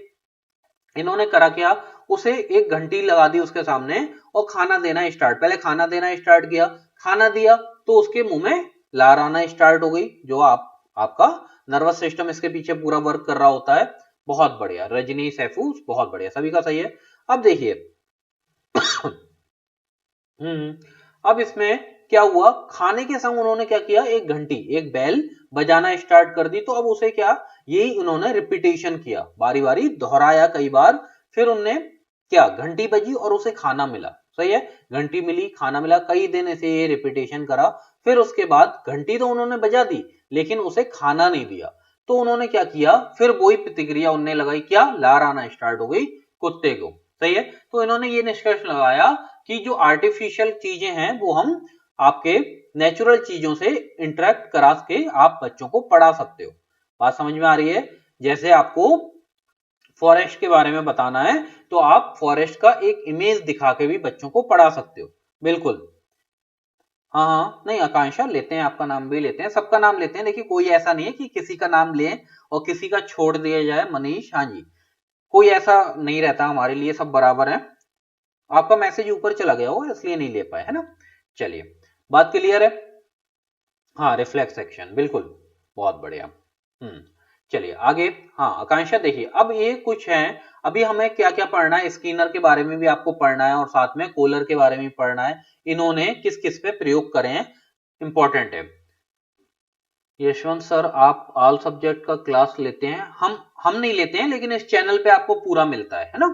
इन्होंने करा क्या, उसे एक घंटी लगा दी उसके सामने और खाना देना स्टार्ट, पहले खाना देना स्टार्ट किया, खाना दिया तो उसके मुंह में लार आना स्टार्ट हो गई, जो आपका नर्वस सिस्टम इसके पीछे पूरा वर्क कर रहा होता है। बहुत बढ़िया रजनी, सैफू, बहुत बढ़िया, सभी का सही है। अब देखिए अब इसमें क्या हुआ, खाने के संग उन्होंने क्या किया, एक घंटी, एक बेल बजाना स्टार्ट कर दी। तो अब उसे क्या, यही उन्होंने रिपीटेशन किया, बारी बारी दोहराया कई बार। फिर उनने क्या, घंटी बजी और उसे खाना मिला। सही है? घंटी मिली, खाना मिला, कई दिन ऐसे ये रिपीटेशन करा। फिर उसके बाद घंटी तो उन्होंने बजा दी लेकिन उसे खाना नहीं दिया। तो उन्होंने क्या किया, फिर वही प्रतिक्रिया उन्होंने लगाई, क्या, लार आना स्टार्ट हो गई कुत्ते को। सही है? तो इन्होंने ये निष्कर्ष लगाया कि जो आर्टिफिशियल चीजें हैं वो हम आपके नेचुरल चीजों से इंटरेक्ट करा के आप बच्चों को पढ़ा सकते हो। बात समझ में आ रही है? जैसे आपको फॉरेस्ट के बारे में बताना है तो आप फॉरेस्ट का एक इमेज दिखा के भी बच्चों को पढ़ा सकते हो। बिल्कुल। हाँ हाँ, नहीं आकांक्षा लेते हैं, आपका नाम भी लेते हैं, सबका नाम लेते हैं। देखिए कोई ऐसा नहीं है कि किसी का नाम लें और किसी का छोड़ दिया जाए। मनीष, हाँ जी, कोई ऐसा नहीं रहता, हमारे लिए सब बराबर है। आपका मैसेज ऊपर चला गया होगा इसलिए नहीं ले पाए, है ना? चलिए, बात क्लियर है? हाँ, रिफ्लेक्स सेक्शन, बिल्कुल, बहुत बढ़िया। चलिए आगे। हाँ आकांक्षा, देखिए अब ये कुछ है, अभी हमें क्या क्या पढ़ना है, स्किनर के बारे में भी आपको पढ़ना है और साथ में कोलर के बारे में पढ़ना है, इन्होंने किस किस पे प्रयोग करे हैं, इंपॉर्टेंट है। यशवंत सर, आप ऑल सब्जेक्ट का क्लास लेते हैं? हम नहीं लेते हैं, लेकिन इस चैनल पे आपको पूरा मिलता है ना?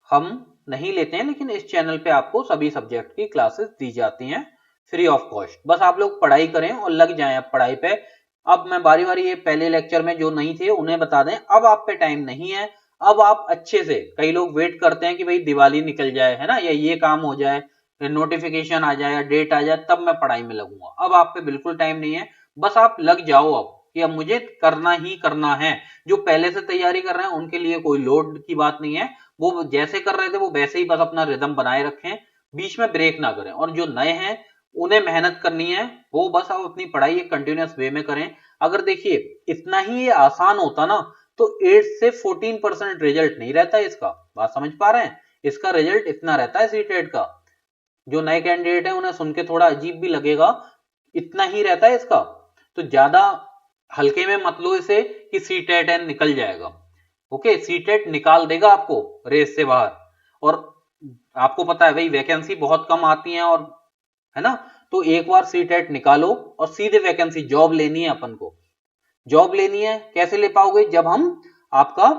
हम नहीं लेते हैं लेकिन इस चैनल पे आपको सभी सब्जेक्ट की क्लासेस दी जाती हैं फ्री ऑफ कॉस्ट। बस आप लोग पढ़ाई करें और लग जाएं अब पढ़ाई पे। अब मैं बारी बारी ये पहले लेक्चर में जो नहीं थे उन्हें बता दें, अब आप पे टाइम नहीं है। अब आप अच्छे से, कई लोग वेट करते हैं कि भाई दिवाली निकल जाए, है ना, या ये काम हो जाए, नोटिफिकेशन आ जाए या डेट आ जाए तब मैं पढ़ाई में लगूंगा। अब आप पे बिल्कुल टाइम नहीं है, बस आप लग जाओ अब कि अब मुझे करना ही करना है। जो पहले से तैयारी कर रहे हैं उनके लिए कोई लोड की बात नहीं है, वो जैसे कर रहे थे वो वैसे ही बस अपना रिदम बनाए रखें, बीच में ब्रेक ना करें। और जो नए हैं उन्हें मेहनत करनी है, वो बस आप अपनी पढ़ाई एक कंटिन्यूअस वे में करें। अगर देखिए इतना ही ये आसान होता ना तो 8 से 14% रिजल्ट नहीं रहता है इसका। बात समझ पा रहे हैं? इसका रिजल्ट इतना रहता है सीटेट का। जो नए कैंडिडेट है उन्हें सुन के थोड़ा अजीब भी लगेगा, इतना ही रहता है इसका। तो ज्यादा हल्के में मत लो इसे कि सीटेट एन निकल जाएगा। ओके, सीटेट निकाल देगा आपको रेस से बाहर। और आपको पता है भाई वैकेंसी बहुत कम आती है, और है ना, तो एक बार सीटेट निकालो और सीधे वैकेंसी, जॉब लेनी है अपन को। जॉब लेनी है, कैसे ले पाओगे, जब हम आपका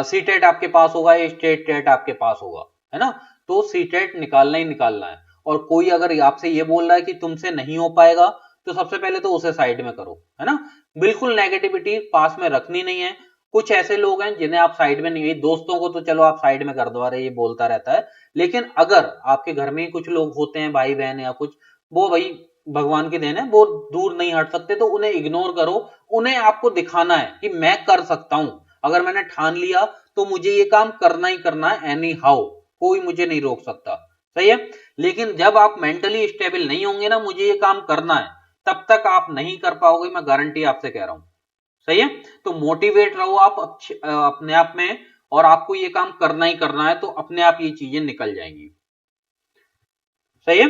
सीटेट आपके पास होगा या स्टेट टेट आपके पास होगा, है ना? तो सीटेट निकालना ही निकालना है। और कोई अगर आपसे ये बोल रहा है कि तुमसे नहीं हो पाएगा तो सबसे पहले तो उसे साइड में करो, है ना? बिल्कुल नेगेटिविटी पास में रखनी नहीं है। कुछ ऐसे लोग हैं जिन्हें आप साइड में नहीं, दोस्तों को तो चलो आप साइड में कर दो, अरे ये बोलता रहता है, लेकिन अगर आपके घर में कुछ लोग होते हैं, भाई बहन या कुछ, वो भाई भगवान की देन है, वो दूर नहीं हट सकते, तो उन्हें इग्नोर करो। उन्हें आपको दिखाना है कि मैं कर सकता हूं, अगर मैंने ठान लिया तो मुझे ये काम करना ही करना है एनी हाउ, कोई मुझे नहीं रोक सकता। सही है। लेकिन जब आप मेंटली स्टेबल नहीं होंगे ना, मुझे ये काम करना है, तब तक आप नहीं कर पाओगे, मैं गारंटी आपसे कह रहा हूं। सही है। तो मोटिवेट रहो आप अपने आप में, और आपको ये काम करना ही करना है, तो अपने आप ये चीजें निकल जाएंगी। सही है।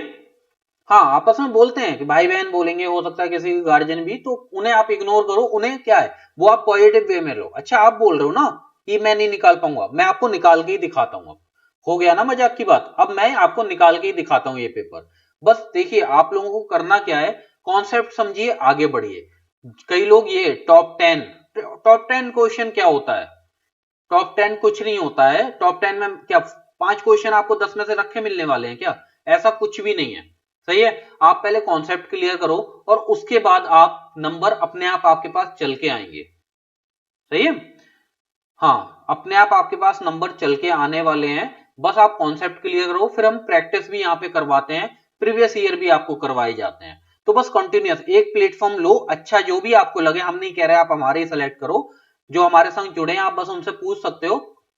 हाँ, आपस में बोलते हैं कि भाई बहन बोलेंगे, हो सकता है किसी गार्जियन भी, तो उन्हें आप इग्नोर करो। उन्हें क्या है, वो आप पॉजिटिव वे में लो। अच्छा, आप बोल रहे हो ना कि मैं नहीं निकाल पाऊंगा, मैं आपको निकाल के ही दिखाता हूं। अब हो गया ना मजाक की बात, अब मैं आपको निकाल के ही दिखाता हूं ये पेपर। बस देखिए, आप लोगों को करना क्या है, कॉन्सेप्ट समझिए, आगे बढ़िए। कई लोग ये टॉप 10 क्वेश्चन क्या होता है? टॉप 10 कुछ नहीं होता है। टॉप 10 में क्या 5 क्वेश्चन आपको 10 में से रखे मिलने वाले हैं क्या? ऐसा कुछ भी नहीं है। सही है। आप पहले कॉन्सेप्ट क्लियर करो, और उसके बाद आप नंबर अपने आप आपके पास चल के आएंगे। सही है। हाँ, अपने आप आपके पास नंबर चल के आने वाले हैं। बस आप कॉन्सेप्ट क्लियर करो, फिर हम प्रैक्टिस भी यहाँ पे करवाते हैं, प्रीवियस ईयर भी आपको करवाए जाते हैं। तो बस कंटिन्यूअस एक प्लेटफॉर्म लो, अच्छा जो भी आपको लगे। हम नहीं कह रहे आप हमारे ही सेलेक्ट करो, जो हमारे संग जुड़े हैं आप बस उनसे पूछ सकते हो।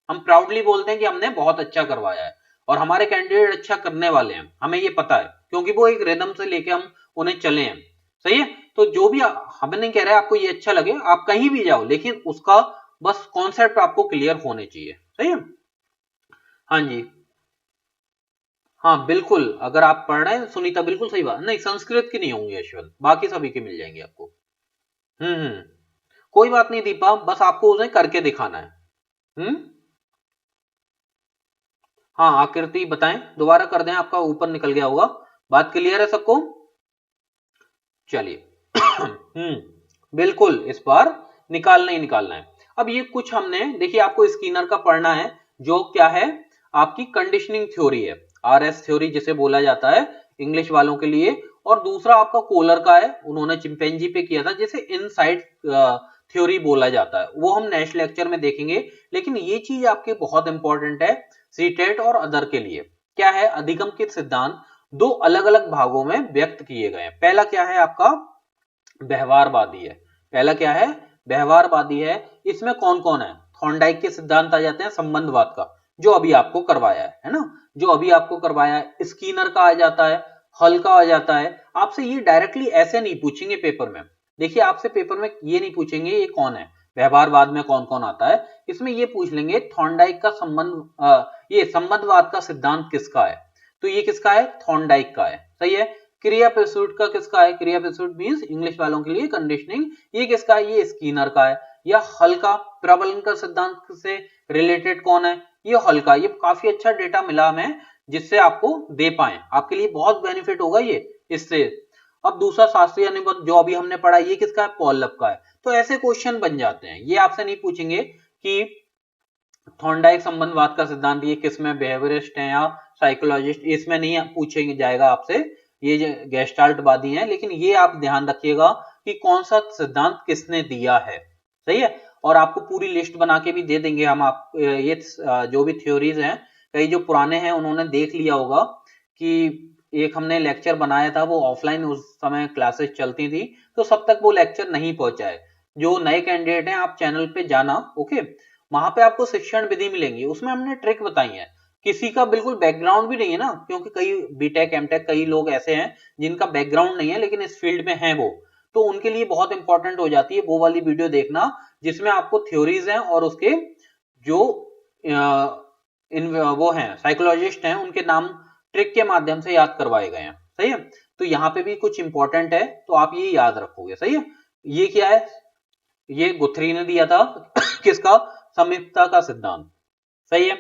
हम प्राउडली बोलते हैं कि हमने बहुत अच्छा करवाया है, और हमारे कैंडिडेट अच्छा करने वाले हैं, हमें ये पता है, क्योंकि वो एक रिदम से लेके हम उन्हें चले हैं। सही है। तो जो भी हमें नहीं कह रहे आपको ये अच्छा लगे, आप कहीं भी जाओ, लेकिन उसका बस कॉन्सेप्ट आपको क्लियर होने चाहिए। सही है। हाँ जी। हाँ बिल्कुल, अगर आप पढ़ रहे हैं सुनीता, बिल्कुल सही बात। नहीं, संस्कृत की नहीं होंगी यशवंत, बाकी सभी की मिल जाएंगी आपको। हम्म। कोई बात नहीं दीपा, बस आपको उन्हें करके दिखाना है। हम्म। हाँ, आकृति बताएं, दोबारा कर दें, आपका ऊपर निकल गया होगा। बात क्लियर है सबको? चलिए। बिल्कुल, इस बार निकालना ही निकालना है। अब ये कुछ हमने देखिए, आपको स्किनर का पढ़ना है, जो क्या है, आपकी कंडीशनिंग थ्योरी है, आरएस थ्योरी जिसे बोला जाता है इंग्लिश वालों के लिए। और दूसरा आपका कोलर का है, उन्होंने चिंपैंजी पे किया था, जिसे इनसाइड थ्योरी बोला जाता है। वो हम नेक्स्ट लेक्चर में देखेंगे। लेकिन ये चीज आपके बहुत इंपॉर्टेंट है सीटेट और अदर के लिए। क्या है, अधिगम के सिद्धांत दो अलग अलग भागों में व्यक्त किए गए हैं। पहला क्या है आपका, व्यवहारवादी है। पहला क्या है, व्यवहारवादी है। इसमें कौन कौन है, थॉर्नडाइक के सिद्धांत आ जाते हैं संबंधवाद का, जो अभी आपको करवाया है ना, जो अभी आपको करवाया है। स्कीनर का आ जाता है, हल का आ जाता है। आपसे ये डायरेक्टली ऐसे नहीं पूछेंगे पेपर में। देखिए, आपसे पेपर में ये नहीं पूछेंगे ये कौन है, व्यवहारवाद में कौन कौन आता है। इसमें ये पूछ लेंगे थॉर्नडाइक का ये संबंधवाद का सिद्धांत किसका है। तो ये किसका है, थॉर्नडाइक का है। सही है। क्रिया प्रसूट का किसका है, क्रिया प्रसूट मींस इंग्लिश वालों के लिए कंडीशनिंग, ये किसका है, ये स्कीनर का है। या हल का प्रबलन का सिद्धांत से रिलेटेड कौन है, ये हल का। ये काफी अच्छा डेटा मिला हमें, जिससे आपको दे पाए, आपके लिए बहुत बेनिफिट होगा ये इससे। अब दूसरा शास्त्रीय अनुबंध जो अभी हमने पढ़ा, ये किसका है, पॉलप का है। तो ऐसे क्वेश्चन बन जाते हैं। ये आपसे नहीं पूछेंगे कि थॉर्नडाइक संबंधवाद का सिद्धांत ये किसमें बिहेवियरिस्ट है या साइकोलॉजिस्ट, इसमें नहीं पूछेंगे जाएगा आपसे, ये गेस्टाल्टवादी हैं। लेकिन ये आप ध्यान रखिएगा कि कौन सा सिद्धांत किसने दिया है। सही है। और आपको पूरी लिस्ट बना के भी दे देंगे हम। आप ये जो भी थ्योरीज हैं, कई जो पुराने हैं उन्होंने देख लिया होगा कि एक हमने लेक्चर बनाया था, वो ऑफलाइन उस समय क्लासेस चलती थी, तो सब तक वो लेक्चर नहीं पहुंचा है। जो नए कैंडिडेट हैं, आप चैनल पे जाना, ओके, वहां पे आपको शिक्षण विधि मिलेंगी, उसमें हमने ट्रिक बताई है। किसी का बिल्कुल बैकग्राउंड भी नहीं है ना, क्योंकि कई बीटेक एमटेक कई लोग ऐसे हैं जिनका बैकग्राउंड नहीं है, लेकिन इस फील्ड में है वो, तो उनके लिए बहुत इंपॉर्टेंट हो जाती है वो वाली वीडियो देखना, जिसमें आपको थ्योरीज हैं और उसके जो इन वो हैं साइकोलॉजिस्ट हैं, उनके नाम ट्रिक के माध्यम से याद करवाए गए हैं। सही है। तो यहाँ पे भी कुछ इंपॉर्टेंट है, तो आप ये याद रखोगे। सही है। ये क्या है, ये गुथरी ने दिया था किसका, समीपता का सिद्धांत। सही है।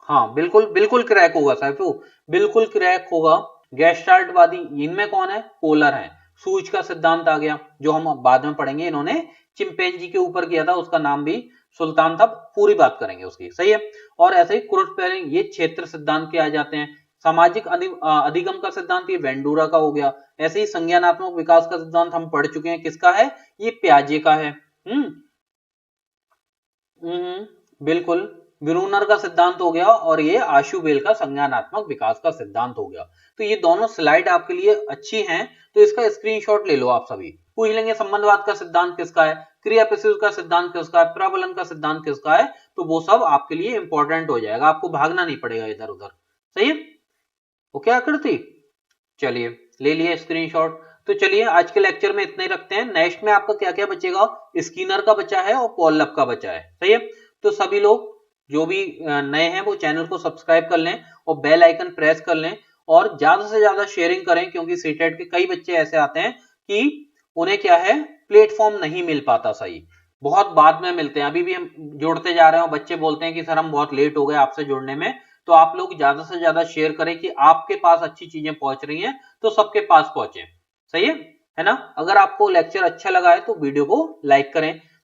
हाँ बिल्कुल बिल्कुल क्रैक होगा सैफू, बिल्कुल क्रैक होगा। गेस्टाल्टवादी इनमें कौन है, कोलर है। सूच का सिद्धांत आ गया, जो हम बाद में पढ़ेंगे। इन्होंने चिंपैंजी के ऊपर किया था, उसका नाम भी सुल्तान था, पूरी बात करेंगे उसकी। सही है। और ऐसे ही क्रूड पेयरिंग, ये क्षेत्र सिद्धांत के आ जाते हैं। सामाजिक अधिगम का सिद्धांत ये वेंडूरा का हो गया। ऐसे ही संज्ञानात्मक विकास का सिद्धांत हम पढ़ चुके हैं, किसका है, ये प्याजे का है। हम्म। बिल्कुल। ब्रूनर का सिद्धांत हो गया और ये आशुबेल का संज्ञानात्मक विकास का सिद्धांत हो गया। तो ये दोनों स्लाइड आपके लिए अच्छी हैं, तो इसका स्क्रीनशॉट ले लो आप सभी। पूछ लेंगे संबंधवाद का सिद्धांत किसका है, क्रिया प्रत्युत का सिद्धांत किसका है, प्रबलन का सिद्धांत किसका है, तो वो सब आपके लिए इंपॉर्टेंट हो जाएगा, आपको भागना नहीं पड़ेगा इधर उधर। सही है, ओके आकृति, चलिए ले लिए स्क्रीनशॉट। तो चलिए आज के लेक्चर में इतना ही रखते हैं। नेक्स्ट में आपका क्या क्या बचेगा, स्किनर का बचा है और पॉलप का बचा है। सही है, तो सभी लोग जो भी नए हैं वो चैनल को सब्सक्राइब कर लें और बेल आइकन प्रेस कर लें और ज्यादा से ज्यादा शेयरिंग करें, क्योंकि सीटेट के कई बच्चे ऐसे आते हैं कि उन्हें क्या है, प्लेटफॉर्म नहीं मिल पाता सही, बहुत बाद में मिलते हैं। अभी भी हम जुड़ते जा रहे हैं और बच्चे बोलते हैं कि सर हम बहुत लेट हो गए आपसे जुड़ने में। तो आप लोग ज्यादा से ज्यादा शेयर करें कि आपके पास अच्छी चीजें पहुंच रही हैं तो सबके पास पहुंचे। सही है ना। अगर आपको लेक्चर अच्छा लगा है तो वीडियो को लाइक करें,